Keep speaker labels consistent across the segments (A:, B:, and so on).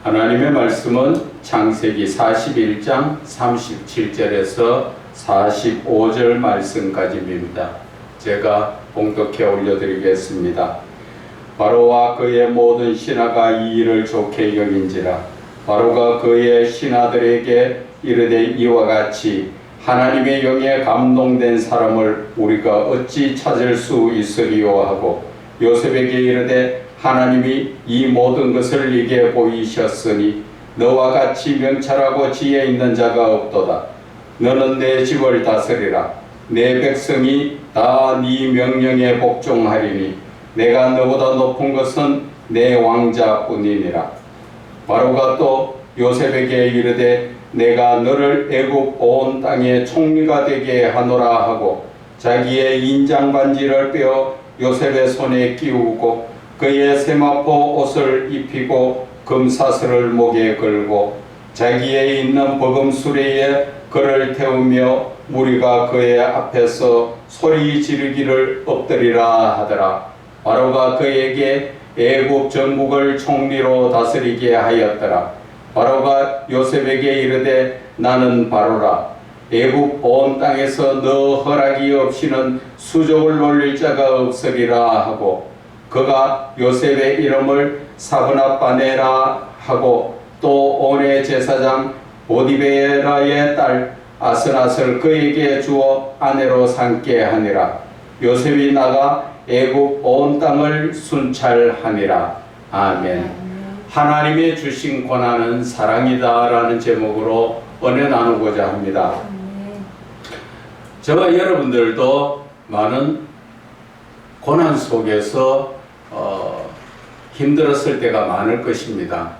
A: 하나님의 말씀은 창세기 41장 37절에서 45절 말씀까지입니다. 제가 봉독해 올려드리겠습니다. 바로와 그의 모든 신하가 이 일을 좋게 여긴지라. 바로가 그의 신하들에게 이르되 이와 같이 하나님의 영에 감동된 사람을 우리가 어찌 찾을 수 있으리요 하고 요셉에게 이르되 하나님이 이 모든 것을 네게 보이셨으니 너와 같이 명철하고 지혜 있는 자가 없도다. 너는 내 집을 다스리라. 내 백성이 다 네 명령에 복종하리니 내가 너보다 높은 것은 내 왕자뿐이니라. 바로가 또 요셉에게 이르되 내가 너를 애굽 온 땅의 총리가 되게 하노라 하고 자기의 인장 반지를 빼어 요셉의 손에 끼우고 그의 세마포 옷을 입히고 금사슬을 목에 걸고 자기의 있는 버금 수레에 그를 태우며 무리가 그의 앞에서 소리 지르기를 엎드리라 하더라. 바로가 그에게 애굽 전국을 총리로 다스리게 하였더라. 바로가 요셉에게 이르되 나는 바로라. 애굽 온 땅에서 너 허락이 없이는 수족을 놀릴 자가 없으리라 하고 그가 요셉의 이름을 사브낫바네라 하고 또 온의 제사장 보디베라의 딸 아스낫을 그에게 주어 아내로 삼게 하니라. 요셉이 나가 애굽 온 땅을 순찰하니라. 아멘. 하나님의 주신 고난은 사랑이다 라는 제목으로 은혜 나누고자 합니다. 저와 여러분들도 많은 고난 속에서 힘들었을 때가 많을 것입니다.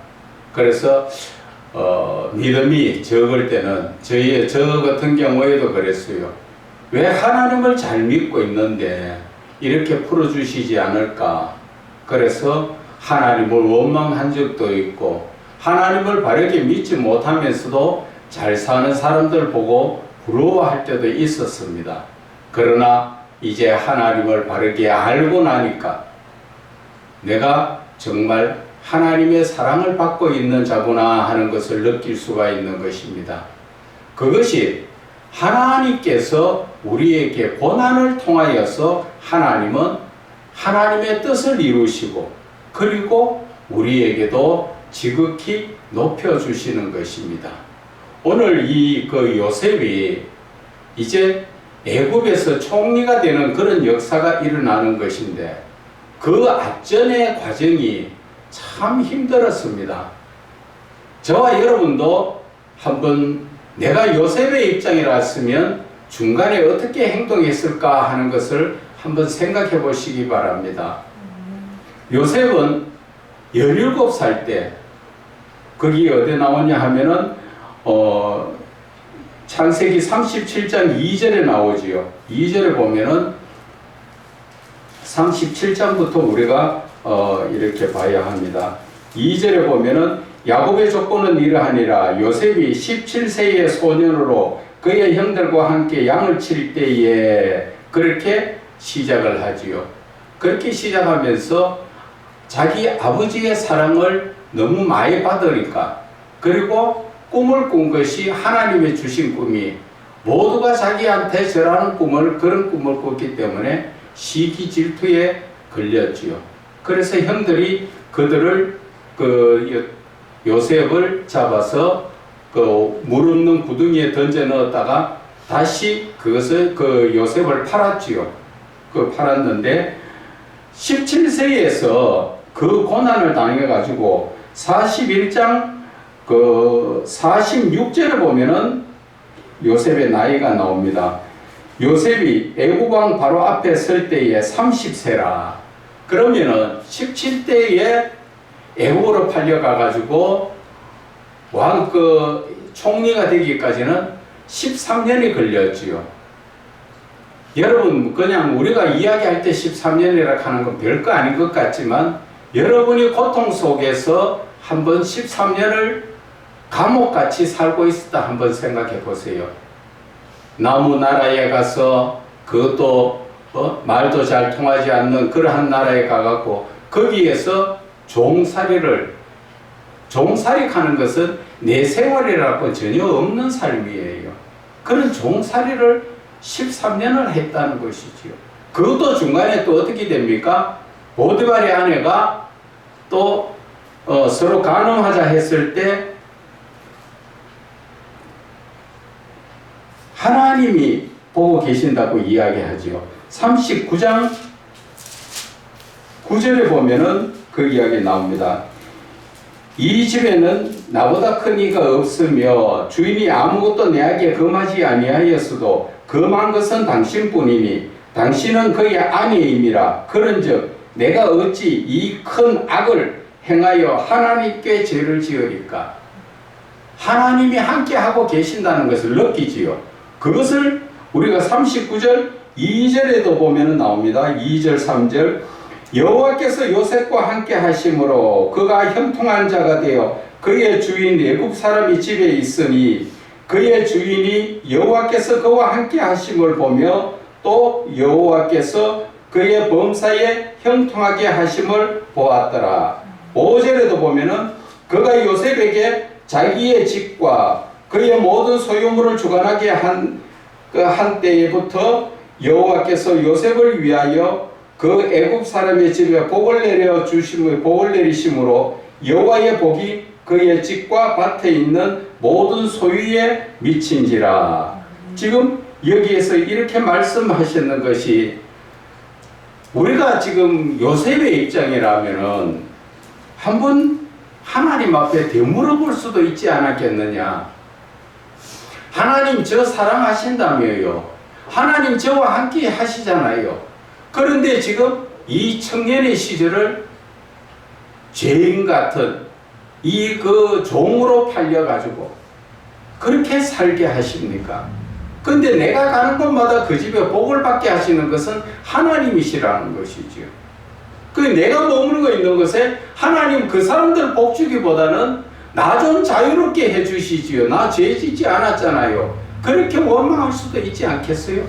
A: 그래서 믿음이 적을 때는 저 같은 경우에도 그랬어요. 왜 하나님을 잘 믿고 있는데 이렇게 풀어주시지 않을까? 그래서 하나님을 원망한 적도 있고 하나님을 바르게 믿지 못하면서도 잘 사는 사람들 보고 부러워할 때도 있었습니다. 그러나 이제 하나님을 바르게 알고 나니까 내가 정말 하나님의 사랑을 받고 있는 자구나 하는 것을 느낄 수가 있는 것입니다. 그것이 하나님께서 우리에게 고난을 통하여서 하나님은 하나님의 뜻을 이루시고 그리고 우리에게도 지극히 높여주시는 것입니다. 오늘 그 요셉이 이제 애굽에서 총리가 되는 그런 역사가 일어나는 것인데 그 앞전의 과정이 참 힘들었습니다. 저와 여러분도 한번 내가 요셉의 입장이랐으면 중간에 어떻게 행동했을까 하는 것을 한번 생각해 보시기 바랍니다. 요셉은 17살 때 거기 어디 나오냐 하면은 창세기 37장 2절에 나오지요. 2절에 보면은 37장부터 우리가 이렇게 봐야 합니다. 2절에 보면은 야곱의 조건은 이러하니라. 요셉이 17세의 소년으로 그의 형들과 함께 양을 칠 때에 그렇게 시작을 하지요. 그렇게 시작하면서 자기 아버지의 사랑을 너무 많이 받으니까 그리고 꿈을 꾼 것이 하나님의 주신 꿈이 모두가 자기한테 저라는 그런 꿈을 꿨기 때문에 시기 질투에 걸렸지요. 그래서 형들이 그들을 요셉을 잡아서 물 없는 구덩이에 던져 넣었다가 다시 그것을 요셉을 팔았지요. 팔았는데 17세에서 그 고난을 당해 가지고 41장 46절에 보면은 요셉의 나이가 나옵니다. 요셉이 애굽 왕 바로 앞에 설 때에 30세라. 그러면은 17대에 애굽으로 팔려가 가지고 왕 총리가 되기까지는 13년이 걸렸지요. 여러분 그냥 우리가 이야기할 때 13년이라 하는 건 별거 아닌 것 같지만 여러분이 고통 속에서 한번 13년을 감옥같이 살고 있었다 한번 생각해 보세요. 남의 나라에 가서 그것도 말도 잘 통하지 않는 그러한 나라에 가갖고 거기에서 종살이를 종살이하는 것은 내 생활이라고 전혀 없는 삶이에요. 그런 종살이를 13년을 했다는 것이지요. 그것도 중간에 또 어떻게 됩니까? 보디발의 아내가 또 서로 간음하자 했을 때 하나님이 보고 계신다고 이야기하죠. 39장 9절에 보면은 그 이야기 나옵니다. 이 집에는 나보다 큰 이가 없으며 주인이 아무것도 내게 금하지 아니하였어도 금한 것은 당신뿐이니 당신은 그의 아내임이라. 그런즉 내가 어찌 이 큰 악을 행하여 하나님께 죄를 지으리까? 하나님이 함께하고 계신다는 것을 느끼지요. 그것을 우리가 39절 2절에도 보면 나옵니다. 2절 3절 여호와께서 요셉과 함께 하심으로 그가 형통한 자가 되어 그의 주인 애굽 사람이 집에 있으니 그의 주인이 여호와께서 그와 함께 하심을 보며 또 여호와께서 그의 범사에 형통하게 하심을 보았더라. 5절에도 보면은 그가 요셉에게 자기의 집과 그의 모든 소유물을 주관하게 한 때부터 여호와께서 요셉을 위하여 그 애굽 사람의 집에 복을 내리심으로 여호와의 복이 그의 집과 밭에 있는 모든 소유에 미친지라. 지금 여기에서 이렇게 말씀하시는 것이 우리가 지금 요셉의 입장이라면은 한번 하나님 앞에 되물어볼 수도 있지 않았겠느냐. 하나님 저 사랑하신다며요. 하나님 저와 함께 하시잖아요. 그런데 지금 이 청년의 시절을 죄인 같은 이 그 종으로 팔려가지고 그렇게 살게 하십니까? 근데 내가 가는 곳마다 그 집에 복을 받게 하시는 것은 하나님이시라는 것이죠. 그 내가 머무르고 있는 것에 하나님 그 사람들 복 주기보다는 나 좀 자유롭게 해주시지요. 나 죄 짓지 않았잖아요. 그렇게 원망할 수도 있지 않겠어요?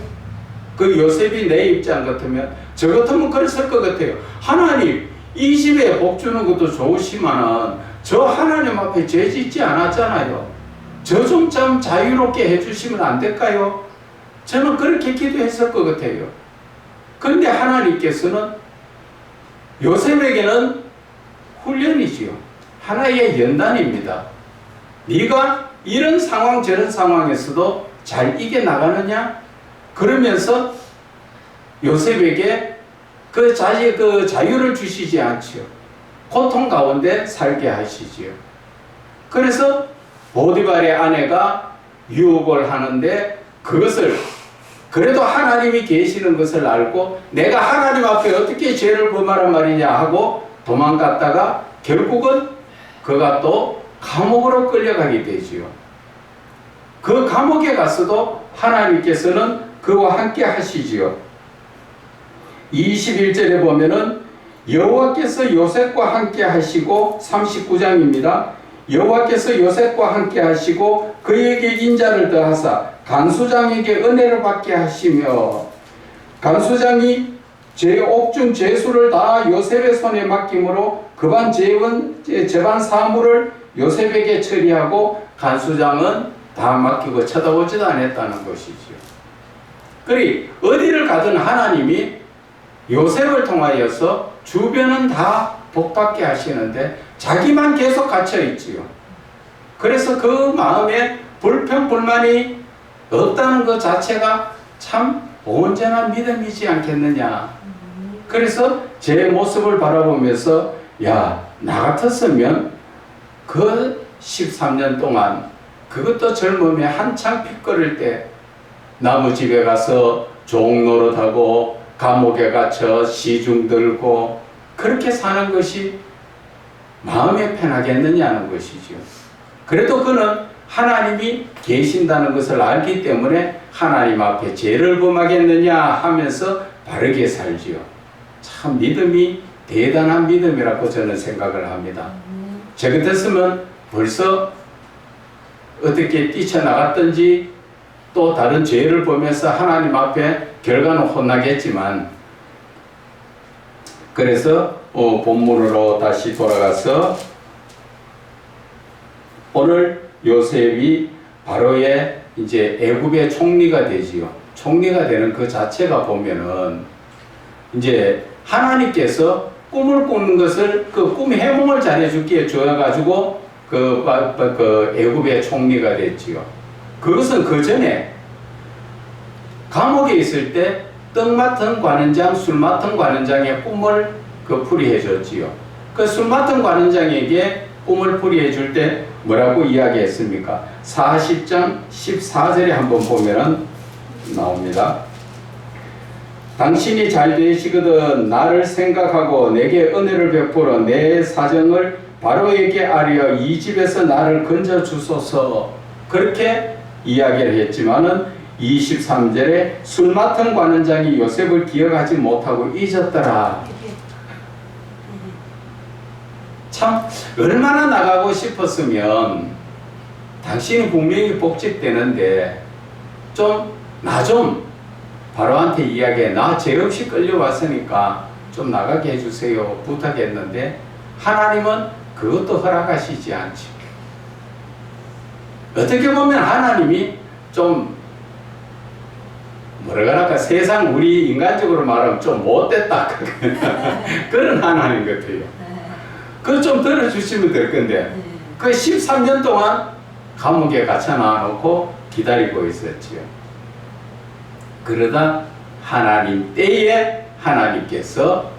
A: 그 요셉이 내 입장 같으면 저 같으면 그랬을 것 같아요. 하나님 이 집에 복 주는 것도 좋으시면은 저 하나님 앞에 죄 짓지 않았잖아요. 저 좀 참 자유롭게 해주시면 안 될까요? 저는 그렇게 기도했을 것 같아요. 그런데 하나님께서는 요셉에게는 훈련이지요. 하나의 연단입니다. 네가 이런 상황 저런 상황에서도 잘 이겨나가느냐? 그러면서 요셉에게 그 자유를 주시지 않지요. 고통 가운데 살게 하시지요. 그래서 보디발의 아내가 유혹을 하는데 그것을 그래도 하나님이 계시는 것을 알고 내가 하나님 앞에 어떻게 죄를 범하란 말이냐 하고 도망갔다가 결국은 그가 또 감옥으로 끌려가게 되지요. 그 감옥에 갔어도 하나님께서는 그와 함께 하시지요. 21절에 보면은 여호와께서 요셉과 함께 하시고 39장입니다. 여호와께서 요셉과 함께 하시고 그에게 인자를 더하사 간수장에게 은혜를 받게 하시며 간수장이 제 옥중 제수를 다 요셉의 손에 맡김으로 그반 재반 사물을 요셉에게 처리하고 간수장은 다 맡기고 쳐다보지도 않았다는 것이죠. 그리 어디를 가든 하나님이 요셉을 통하여서 주변은 다 복받게 하시는데 자기만 계속 갇혀 있지요. 그래서 그 마음에 불평불만이 없다는 것 자체가 참 온전한 믿음이지 않겠느냐. 그래서 제 모습을 바라보면서 야, 나 같았으면 그 13년 동안 그것도 젊음에 한창 피 끓을 때 나무집에 가서 종노릇하고 감옥에 갇혀 시중 들고 그렇게 사는 것이 마음에 편하겠느냐는 것이죠. 그래도 그는 하나님이 계신다는 것을 알기 때문에 하나님 앞에 죄를 범하겠느냐 하면서 바르게 살지요. 참 믿음이 대단한 믿음이라고 저는 생각을 합니다. 제 같았으면 벌써 어떻게 뛰쳐나갔든지 또 다른 죄를 범해서 하나님 앞에 결과는 혼나겠지만 그래서 본문으로 다시 돌아가서 오늘 요셉이 바로의 이제 애굽의 총리가 되지요. 총리가 되는 그 자체가 보면은 이제 하나님께서 꿈을 꾸는 것을 그 꿈 해몽을 잘해주기에 줘가지고 그 애굽의 총리가 됐지요. 그것은 그 전에 감옥에 있을 때 떡 맡은 관원장, 술 맡은 관원장의 꿈을 그 풀이해 줬지요. 그 술 맡은 관원장에게 꿈을 풀이해 줄 때 뭐라고 이야기했습니까? 40장 14절에 한번 보면은 나옵니다. 당신이 잘 되시거든 나를 생각하고 내게 은혜를 베풀어 내 사정을 바로에게 알려 이 집에서 나를 건져 주소서. 그렇게 이야기를 했지만은 23절에 술 맡은 관원장이 요셉을 기억하지 못하고 잊었더라. 참 얼마나 나가고 싶었으면 당신이 분명히 복직되는데 나 좀 바로한테 이야기해. 나 죄 없이 끌려왔으니까 좀 나가게 해주세요 부탁했는데 하나님은 그것도 허락하시지 않지. 어떻게 보면 하나님이 좀 뭐랄까 세상 우리 인간적으로 말하면 좀 못됐다 그런 하나님 같아요. 그거 좀 들어주시면 될 건데 그 13년 동안 감옥에 갇혀 놔놓고 기다리고 있었지요. 그러다 하나님 때에 하나님께서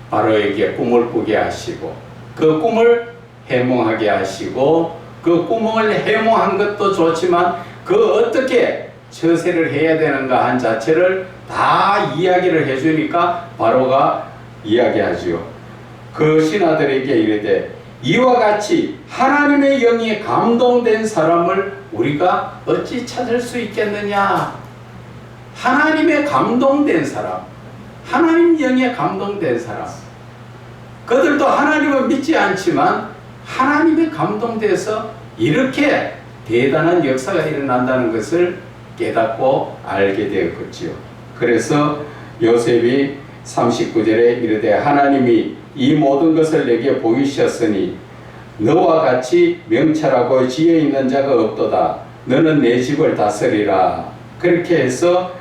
A: 바로에게 꿈을 꾸게 하시고 그 꿈을 해몽하게 하시고 그 꿈을 해몽한 것도 좋지만 그 어떻게 처세를 해야 되는가 한 자체를 다 이야기를 해주니까 바로가 이야기하지요. 그 신하들에게 이르되 이와 같이 하나님의 영이 감동된 사람을 우리가 어찌 찾을 수 있겠느냐. 하나님의 감동된 사람, 하나님 영에 감동된 사람, 그들도 하나님을 믿지 않지만 하나님의 감동돼서 이렇게 대단한 역사가 일어난다는 것을 깨닫고 알게 되었지요. 그래서 요셉이 39절에 이르되 하나님이 이 모든 것을 내게 보이셨으니 너와 같이 명철하고 지혜 있는 자가 없도다. 너는 내 집을 다스리라. 그렇게 해서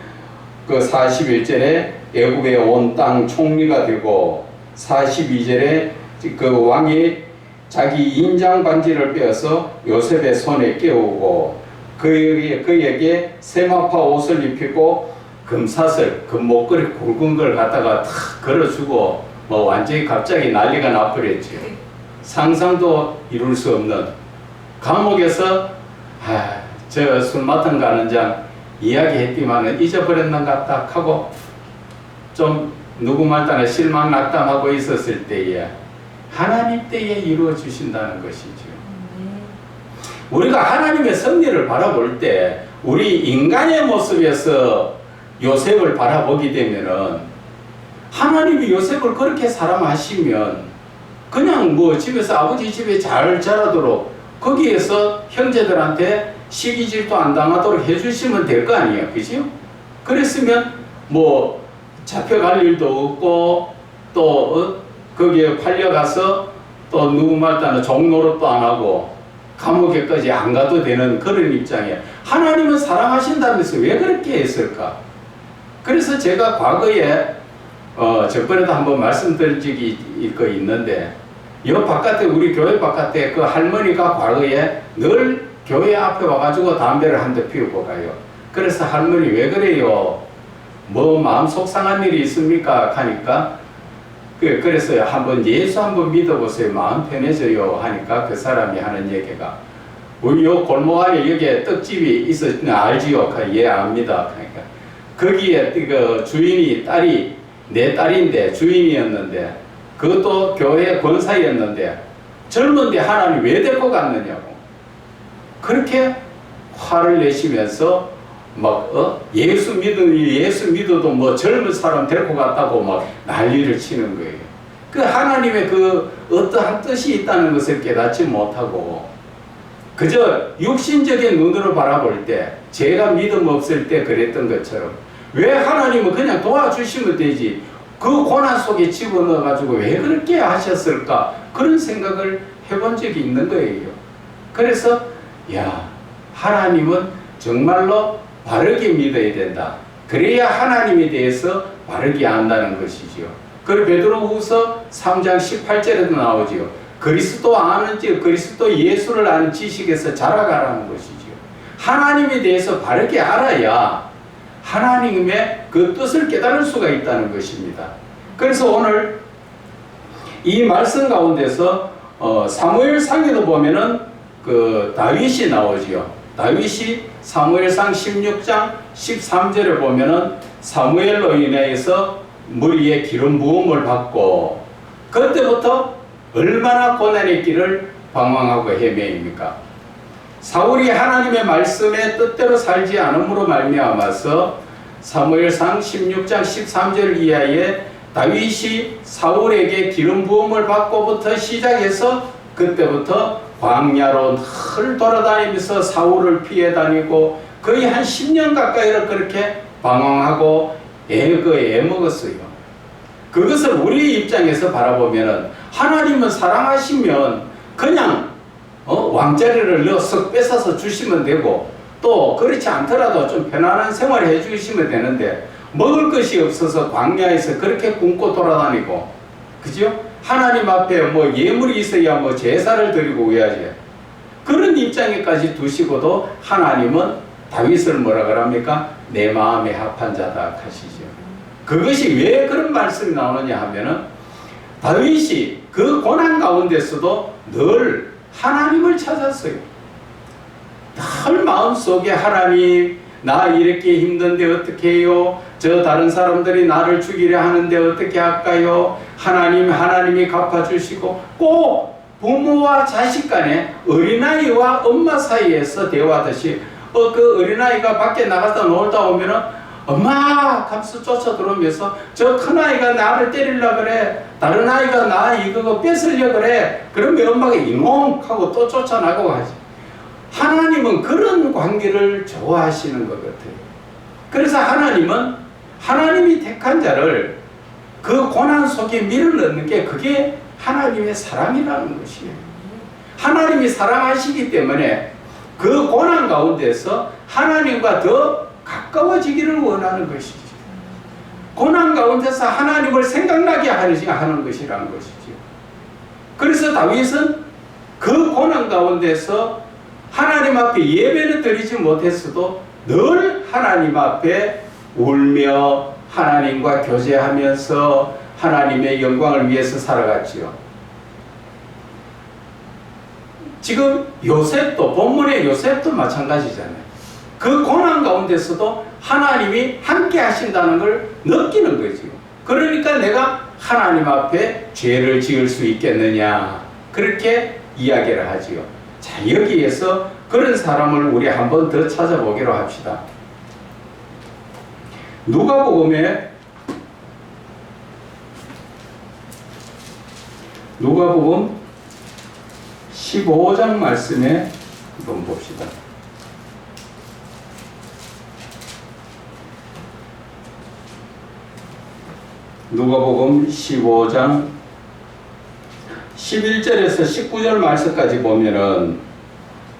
A: 그 41절에 애굽의 온 땅 총리가 되고 42절에 그 왕이 자기 인장 반지를 빼어서 요셉의 손에 끼우고 그에게 세마파 옷을 입히고 금사슬, 금목걸이 굵은 걸 갖다가 탁 걸어주고 뭐 완전히 갑자기 난리가 나버렸죠. 상상도 이룰 수 없는 감옥에서 저 술 맡은 관원장 이야기했지만은 잊어버렸는 것 같다 하고 좀 누구 말따나 실망 낙담하고 있었을 때에 하나님 때에 이루어 주신다는 것이죠. 우리가 하나님의 섭리를 바라볼 때 우리 인간의 모습에서 요셉을 바라보게 되면은 하나님이 요셉을 그렇게 사랑하시면 그냥 뭐 집에서 아버지 집에 잘 자라도록 거기에서 형제들한테 시기질도 안 당하도록 해주시면 될 거 아니에요. 그죠? 그랬으면 뭐 잡혀갈 일도 없고 또 거기에 팔려가서 또 누구 말따나 종노릇도 안 하고 감옥에까지 안 가도 되는 그런 입장이에요. 하나님은 사랑하신다면서 왜 그렇게 했을까? 그래서 제가 과거에 저번에도 한번 말씀드린 적이 있는데 요 바깥에 우리 교회 바깥에 그 할머니가 과거에 늘 교회 앞에 와가지고 담배를 한 대 피우고 가요. 그래서 할머니 왜 그래요? 뭐 마음 속상한 일이 있습니까? 하니까 그래서 한번 예수 한번 믿어보세요. 마음 편해져요. 하니까 그 사람이 하는 얘기가 우리 요 골목 안에 여기에 떡집이 있었나 알지요? 예 압니다. 그러니까 거기에 그 주인이 딸이 내 딸인데 주인이었는데 그것도 교회 권사였는데 젊은데 하나님 왜 데리고 갔느냐고 그렇게 화를 내시면서 막 예수 믿어도 뭐 젊은 사람 데리고 갔다고 막 난리를 치는 거예요. 그 하나님의 그 어떠한 뜻이 있다는 것을 깨닫지 못하고 그저 육신적인 눈으로 바라볼 때 제가 믿음 없을 때 그랬던 것처럼 왜 하나님은 그냥 도와주시면 되지 그 고난 속에 집어넣어 가지고 왜 그렇게 하셨을까 그런 생각을 해본 적이 있는 거예요. 그래서 야, 하나님은 정말로 바르게 믿어야 된다. 그래야 하나님에 대해서 바르게 안다는 것이지요. 그리고 베드로후서 3장 18절에도 나오지요. 그리스도 예수를 아는 지식에서 자라가라는 것이지요. 하나님에 대해서 바르게 알아야 하나님의 그 뜻을 깨달을 수가 있다는 것입니다. 그래서 오늘 이 말씀 가운데서 사무엘상에도 보면은 그 다윗이 나오지요. 다윗이 사무엘상 16장 13절에 보면은 사무엘로 인해서 머리에 기름 부음을 받고 그때부터 얼마나 고난의 길을 방황하고 헤매입니까? 사울이 하나님의 말씀에 뜻대로 살지 않음으로 말미암아서 사무엘상 16장 13절 이하에 다윗이 사울에게 기름 부음을 받고부터 시작해서 그때부터 광야로 늘 돌아다니면서 사울을 피해 다니고 거의 한 10년 가까이를 그렇게 방황하고 애먹었어요. 그것을 우리 입장에서 바라보면 하나님은 사랑하시면 그냥 왕자리를 쓱 뺏어서 주시면 되고 또 그렇지 않더라도 좀 편안한 생활을 해주시면 되는데 먹을 것이 없어서 광야에서 그렇게 굶고 돌아다니고 그죠? 하나님 앞에 뭐 예물이 있어야 뭐 제사를 드리고 해야지. 그런 입장에까지 두시고도 하나님은 다윗을 뭐라 그럽니까? 내 마음에 합한 자다 하시죠. 그것이 왜 그런 말씀이 나오느냐 하면은 다윗이 그 고난 가운데서도 늘 하나님을 찾았어요. 늘 마음속에 하나님, 나 이렇게 힘든데 어떻게 해요? 저 다른 사람들이 나를 죽이려 하는데 어떻게 할까요? 하나님이 갚아주시고 꼭 부모와 자식 간에 어린아이와 엄마 사이에서 대화하듯이 그 어린아이가 밖에 나갔다 놀다 오면은 엄마 하면서 쫓아 들어오면서 저 큰아이가 나를 때리려고 그래, 다른 아이가 나 이거 뺏으려고 그래, 그러면 엄마가 이놈 하고 또 쫓아나가고 하지. 하나님은 그런 관계를 좋아하시는 것 같아요. 그래서 하나님은 하나님이 택한 자를 그 고난 속에 밀어넣는 게 그게 하나님의 사랑이라는 것이에요. 하나님이 사랑하시기 때문에 그 고난 가운데서 하나님과 더 가까워지기를 원하는 것이죠. 고난 가운데서 하나님을 생각나게 하는 것이라는 것이죠. 그래서 다윗은 그 고난 가운데서 하나님 앞에 예배를 드리지 못했어도 늘 하나님 앞에 울며 하나님과 교제하면서 하나님의 영광을 위해서 살아갔지요. 지금 요셉도, 본문의 요셉도 마찬가지잖아요. 그 고난 가운데서도 하나님이 함께 하신다는 걸 느끼는 거죠. 그러니까 내가 하나님 앞에 죄를 지을 수 있겠느냐, 그렇게 이야기를 하지요. 자, 여기에서 그런 사람을 우리 한 번 더 찾아보기로 합시다. 누가복음 15장 말씀에 한번 봅시다. 누가복음 15장 11절에서 19절 말씀까지 보면은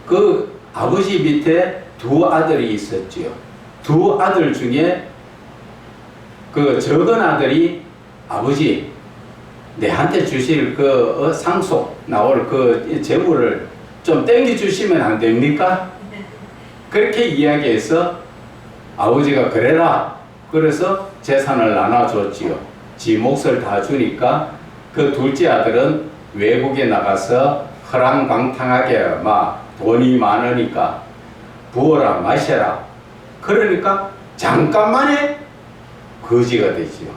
A: 그 아버지 밑에 두 아들이 있었지요. 두 아들 중에 그 적은 아들이 아버지 내한테 주실 그 상속 나올 그 재물을 좀 땡겨 주시면 안 됩니까? 그렇게 이야기해서 아버지가 그래라. 그래서 재산을 나눠줬지요. 지 몫을 다 주니까 그 둘째 아들은 외국에 나가서 허랑방탕하게 막 돈이 많으니까 부어라 마셔라. 그러니까 잠깐만에 거지가 되지요.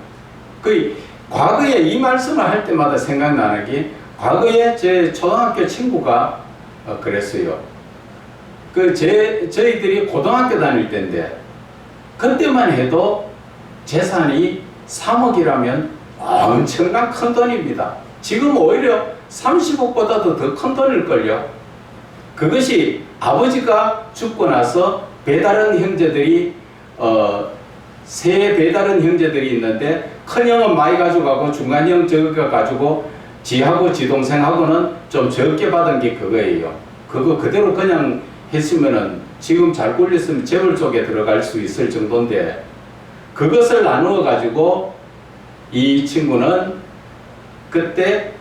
A: 그 과거에 이 말씀을 할 때마다 생각나는 게 과거에 제 초등학교 친구가 그랬어요. 저희들이 고등학교 다닐 때인데 그때만 해도 재산이 3억이라면 엄청난 큰 돈입니다. 지금 오히려 30억보다도 더 큰 돈일걸요. 그것이 아버지가 죽고 나서 배다른 형제들이 세 배다른 형제들이 있는데 큰형은 많이 가져가고 중간형 적게 가지고 지하고 지동생하고는 좀 적게 받은 게 그거예요. 그거 그대로 그냥 했으면은 지금 잘 굴렸으면 재벌 쪽에 들어갈 수 있을 정도인데 그것을 나누어 가지고 이 친구는 그때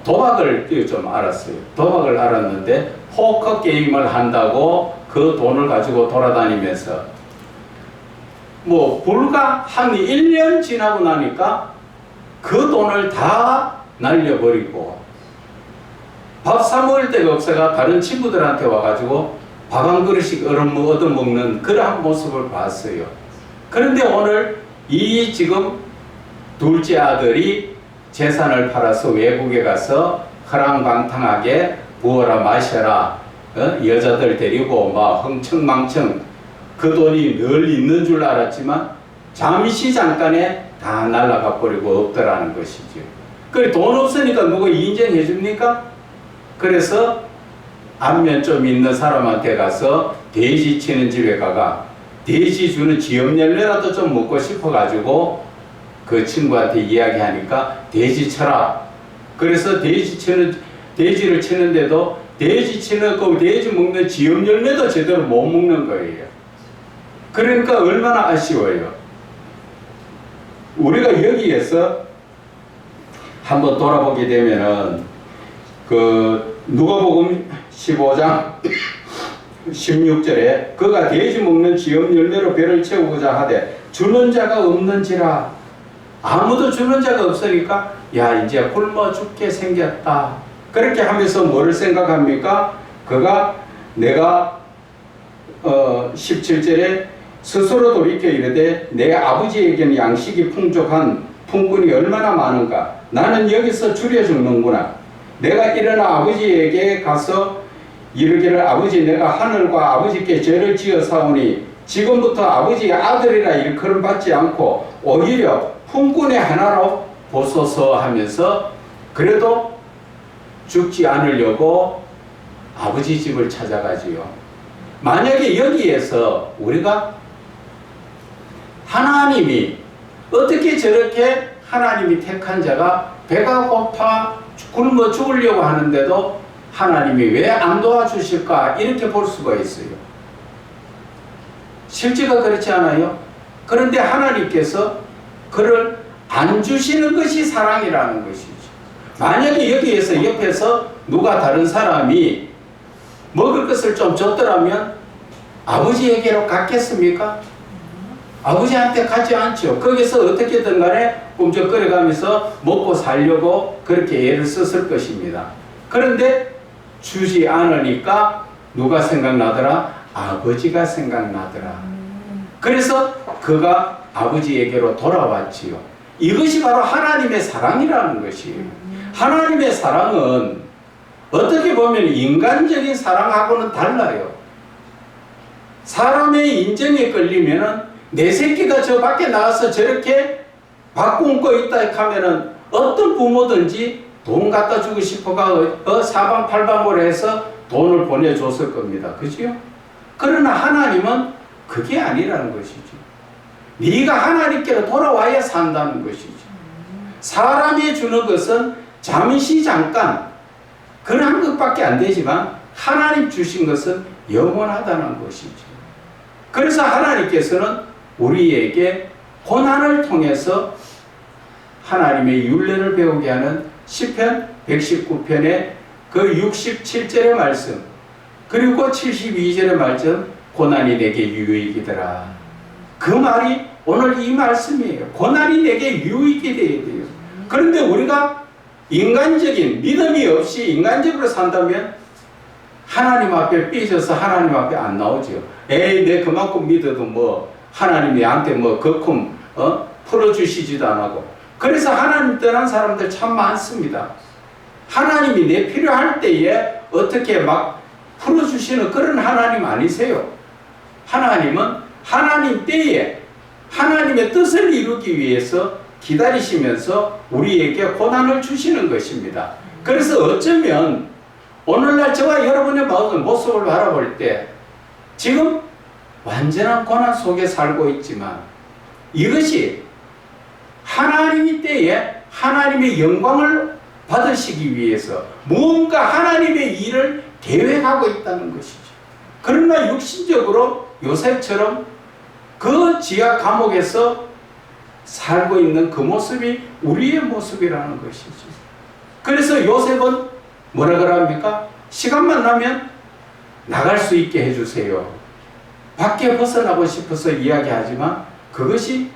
A: 도박을 좀 알았어요. 도박을 알았는데 포커 게임을 한다고 그 돈을 가지고 돌아다니면서 뭐 불과 한 1년 지나고 나니까 그 돈을 다 날려버리고 밥 사 먹을 데가 없어가 다른 친구들한테 와가지고 밥 한 그릇씩 얻어먹는 그러한 모습을 봤어요. 그런데 오늘 이 지금 둘째 아들이 재산을 팔아서 외국에 가서 허랑방탕하게 부어라 마셔라 여자들 데리고 막 흥청망청 그 돈이 늘 있는 줄 알았지만 잠시 잠깐에 다 날아가 버리고 없더라는 것이죠. 그래 돈 없으니까 누가 인정해 줍니까? 그래서 안면 좀 있는 사람한테 가서 돼지 치는 집에 가가 돼지 주는 지업 열매라도 좀 먹고 싶어 가지고 그 친구한테 이야기하니까 돼지 쳐라. 그래서 돼지를 치는데도 돼지 치는 그 돼지 먹는 지업 열매도 제대로 못 먹는 거예요. 그러니까 얼마나 아쉬워요. 우리가 여기에서 한번 돌아보게 되면은 그 누가복음 15장 16절에 그가 돼지 먹는 지업 열매로 배를 채우고자 하되 주는 자가 없는지라. 아무도 주는 자가 없으니까 야 이제 굶어 죽게 생겼다. 그렇게 하면서 뭐를 생각합니까? 그가 내가 17절에 스스로 돌이켜 이르되 내 아버지에게는 양식이 풍족한 풍군이 얼마나 많은가. 나는 여기서 줄여 죽는구나. 내가 일어나 아버지에게 가서 이르기를 아버지 내가 하늘과 아버지께 죄를 지어 사오니 지금부터 아버지의 아들이라 일컬음 받지 않고 오히려 풍군의 하나로 보소서 하면서 그래도 죽지 않으려고 아버지 집을 찾아가지요. 만약에 여기에서 우리가 하나님이 어떻게 저렇게 하나님이 택한 자가 배가 고파 굶어 죽으려고 하는데도 하나님이 왜 안 도와주실까 이렇게 볼 수가 있어요. 실제가 그렇지 않아요? 그런데 하나님께서 그를 안 주시는 것이 사랑이라는 것이죠. 만약에 여기에서 옆에서 누가 다른 사람이 먹을 것을 좀 줬더라면 아버지에게로 갔겠습니까? 아버지한테 가지 않죠. 거기서 어떻게든 간에 꿈쩍거려가면서 먹고 살려고 그렇게 애를 썼을 것입니다. 그런데 주지 않으니까 누가 생각나더라? 아버지가 생각나더라. 그래서 그가 아버지에게로 돌아왔지요. 이것이 바로 하나님의 사랑이라는 것이에요. 하나님의 사랑은 어떻게 보면 인간적인 사랑하고는 달라요. 사람의 인정에 끌리면은 내 새끼가 저 밖에 나가서 저렇게 밥 굶고 있다 하면은 어떤 부모든지 돈 갖다 주고 싶어가 사방팔방으로 해서 돈을 보내줬을 겁니다. 그죠? 그러나 하나님은 그게 아니라는 것이죠. 네가 하나님께로 돌아와야 산다는 것이죠. 사람이 주는 것은 잠시 잠깐 그런 것밖에 안 되지만 하나님 주신 것은 영원하다는 것이죠. 그래서 하나님께서는 우리에게 고난을 통해서 하나님의 율례를 배우게 하는 시편 119편의 그 67절의 말씀 그리고 72절의 말씀 고난이 내게 유익이더라. 그 말이 오늘 이 말씀이에요. 고난이 내게 유익이 되어야 돼요. 그런데 우리가 인간적인 믿음이 없이 인간적으로 산다면 하나님 앞에 삐져서 하나님 앞에 안 나오죠. 에이 내 그만큼 믿어도 뭐 하나님이 나한테 뭐 거품 풀어주시지도 안 하고. 그래서 하나님 떠난 사람들 참 많습니다. 하나님이 내 필요할 때에 어떻게 막 풀어주시는 그런 하나님 아니세요. 하나님은 하나님 때에 하나님의 뜻을 이루기 위해서 기다리시면서 우리에게 고난을 주시는 것입니다. 그래서 어쩌면 오늘날 저와 여러분의 모습을 바라볼 때 지금 완전한 고난 속에 살고 있지만 이것이 하나님의 때에 하나님의 영광을 받으시기 위해서 무언가 하나님의 일을 계획하고 있다는 것이죠. 그러나 육신적으로 요셉처럼 그 지하 감옥에서 살고 있는 그 모습이 우리의 모습이라는 것이죠. 그래서 요셉은 뭐라 그럽니까? 시간만 나면 나갈 수 있게 해주세요. 밖에 벗어나고 싶어서 이야기하지만 그것이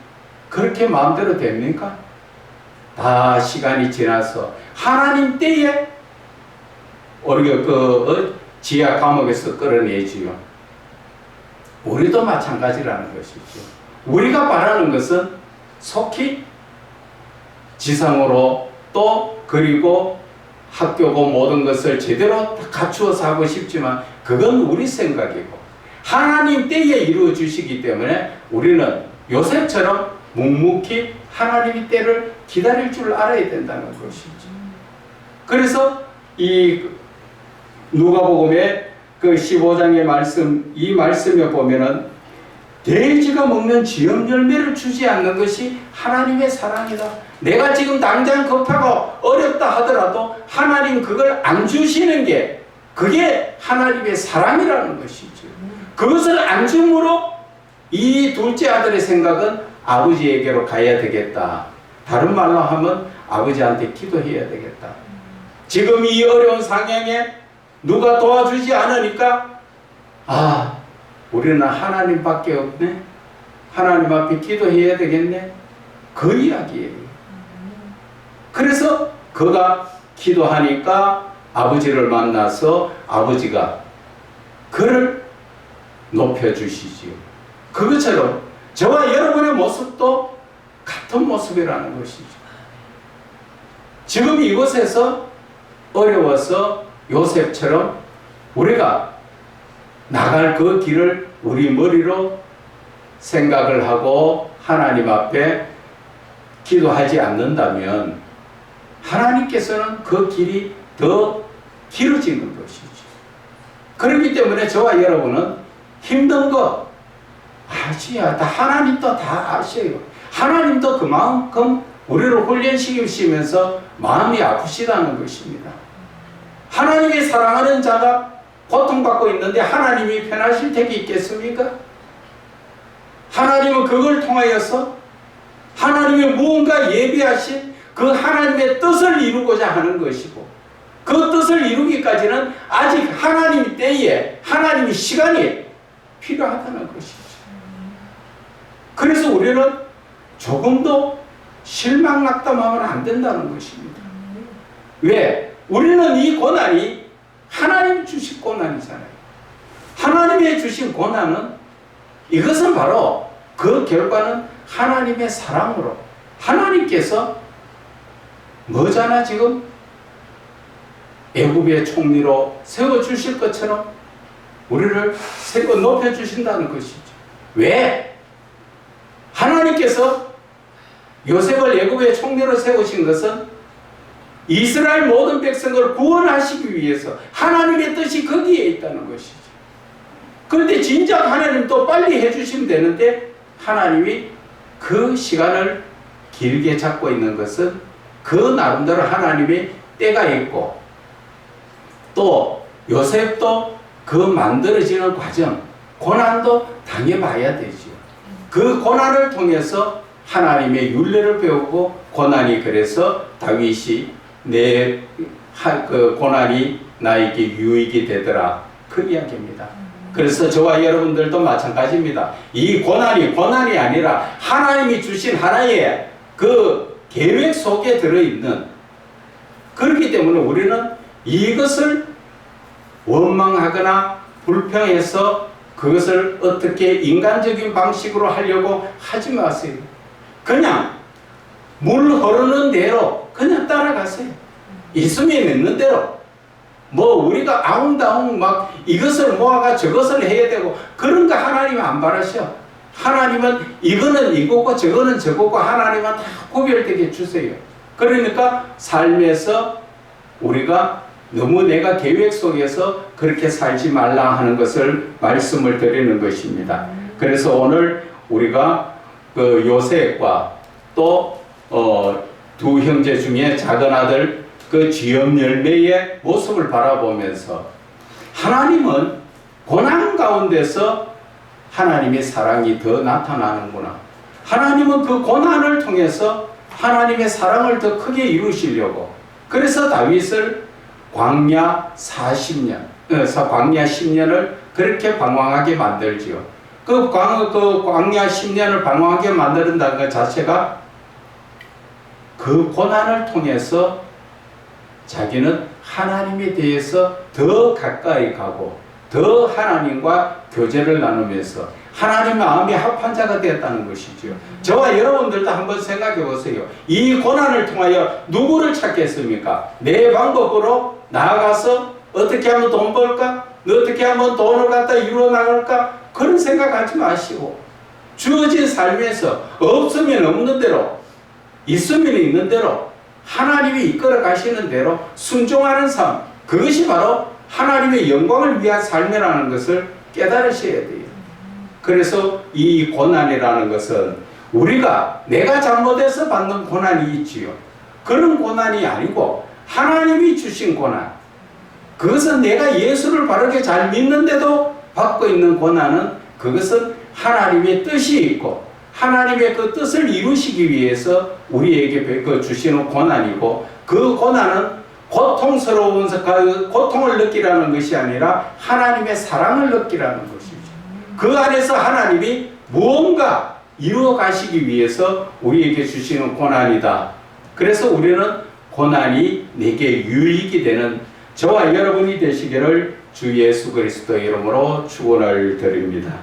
A: 그렇게 마음대로 됩니까? 다 시간이 지나서 하나님 때에 우리가 지하 감옥에서 끌어내지요. 우리도 마찬가지라는 것이죠. 우리가 바라는 것은 속히 지상으로 또 그리고 학교고 모든 것을 제대로 갖추어서 하고 싶지만 그건 우리 생각이고 하나님 때에 이루어 주시기 때문에 우리는 요셉처럼 묵묵히 하나님의 때를 기다릴 줄 알아야 된다는 것이죠. 그래서 이 누가복음의 그 15장의 말씀, 이 말씀에 보면은 돼지가 먹는 지엽 열매를 주지 않는 것이 하나님의 사랑이다. 내가 지금 당장 급하고 어렵다 하더라도 하나님 그걸 안 주시는 게 그게 하나님의 사랑이라는 것이죠. 그것을 안 줌으로 이 둘째 아들의 생각은 아버지에게로 가야 되겠다. 다른 말로 하면 아버지한테 기도해야 되겠다. 지금 이 어려운 상황에 누가 도와주지 않으니까 우리는 하나님밖에 없네. 하나님 앞에 기도해야 되겠네. 그 이야기예요. 그래서 그가 기도하니까 아버지를 만나서 아버지가 그를 높여주시지요. 그것처럼 저와 여러분의 모습도 같은 모습이라는 것이죠. 지금 이곳에서 어려워서 요셉처럼 우리가 나갈 그 길을 우리 머리로 생각을 하고 하나님 앞에 기도하지 않는다면 하나님께서는 그 길이 더 길어지는 것이죠. 그렇기 때문에 저와 여러분은 힘든 거 다 하나님도 다 아셔요. 하나님도 그만큼 우리를 훈련시키시면서 마음이 아프시다는 것입니다. 하나님의 사랑하는 자가 고통받고 있는데 하나님이 편하실 택이 있겠습니까? 하나님은 그걸 통하여서 하나님이 무언가 예비하신 그 하나님의 뜻을 이루고자 하는 것이고 그 뜻을 이루기까지는 아직 하나님 때에 하나님의 시간이 필요하다는 것이죠. 그래서 우리는 조금도 실망낙담하면 안 된다는 것입니다. 왜? 우리는 이 고난이 하나님 주신 고난이잖아요. 하나님의 주신 고난은 이것은 바로 그 결과는 하나님의 사랑으로 하나님께서 뭐잖아 지금 애굽의 총리로 세워주실 것처럼 우리를 세워 높여주신다는 것이죠. 왜? 하나님께서 요셉을 애굽의 총리로 세우신 것은 이스라엘 모든 백성을 구원하시기 위해서 하나님의 뜻이 거기에 있다는 것이죠. 그런데 진작 하나님 또 빨리 해주시면 되는데 하나님이 그 시간을 길게 잡고 있는 것은 그 나름대로 하나님의 때가 있고 또 요셉도 그 만들어지는 과정, 고난도 당해봐야 되죠. 그 고난을 통해서 하나님의 율례를 배우고 고난이 그래서 다윗이 그 고난이 나에게 유익이 되더라. 그 이야기입니다. 그래서 저와 여러분들도 마찬가지입니다. 이 고난이 아니라 하나님이 주신 하나의 그 계획 속에 들어있는 그렇기 때문에 우리는 이것을 원망하거나 불평해서 그것을 어떻게 인간적인 방식으로 하려고 하지 마세요. 그냥 물 흐르는 대로 그냥 따라가세요. 있으면 있는 대로. 우리가 아웅다웅 막 이것을 모아가 저것을 해야 되고 그런 거 하나님은 안 바라셔. 하나님은 이거는 이거고 저거는 저거고 하나님은 다 구별되게 주세요. 그러니까 삶에서 우리가 너무 내가 계획 속에서 그렇게 살지 말라 하는 것을 말씀을 드리는 것입니다. 그래서 오늘 우리가 그 요셉과 또 두 형제 중에 작은 아들 그 지엽 열매의 모습을 바라보면서 하나님은 고난 가운데서 하나님의 사랑이 더 나타나는구나. 하나님은 그 고난을 통해서 하나님의 사랑을 더 크게 이루시려고. 그래서 다윗을 광야 40년, 광야 10년을 그렇게 방황하게 만들지요. 그 광야 10년을 방황하게 만든다는 것 자체가 그 고난을 통해서 자기는 하나님에 대해서 더 가까이 가고 더 하나님과 교제를 나누면서 하나님 마음이 합한 자가 되었다는 것이죠. 저와 여러분들도 한번 생각해 보세요. 이 고난을 통하여 누구를 찾겠습니까? 내 방법으로 나아가서 어떻게 하면 돈 벌까? 어떻게 하면 돈을 갖다 이루어 나갈까? 그런 생각하지 마시고 주어진 삶에서 없으면 없는 대로 있으면 있는 대로 하나님이 이끌어 가시는 대로 순종하는 삶, 그것이 바로 하나님의 영광을 위한 삶이라는 것을 깨달으셔야 돼요. 그래서 이 고난이라는 것은 우리가 내가 잘못해서 받는 고난이 있지요. 그런 고난이 아니고 하나님이 주신 고난, 그것은 내가 예수를 바르게 잘 믿는데도 받고 있는 고난은 그것은 하나님의 뜻이 있고 하나님의 그 뜻을 이루시기 위해서 우리에게 주시는 고난이고, 그 고난은 고통스러운 고통을 느끼라는 것이 아니라 하나님의 사랑을 느끼라는 것이죠. 그 안에서 하나님이 무언가 이루어 가시기 위해서 우리에게 주시는 고난이다. 그래서 우리는 고난이 내게 유익이 되는 저와 여러분이 되시기를 주 예수 그리스도의 이름으로 축원을 드립니다.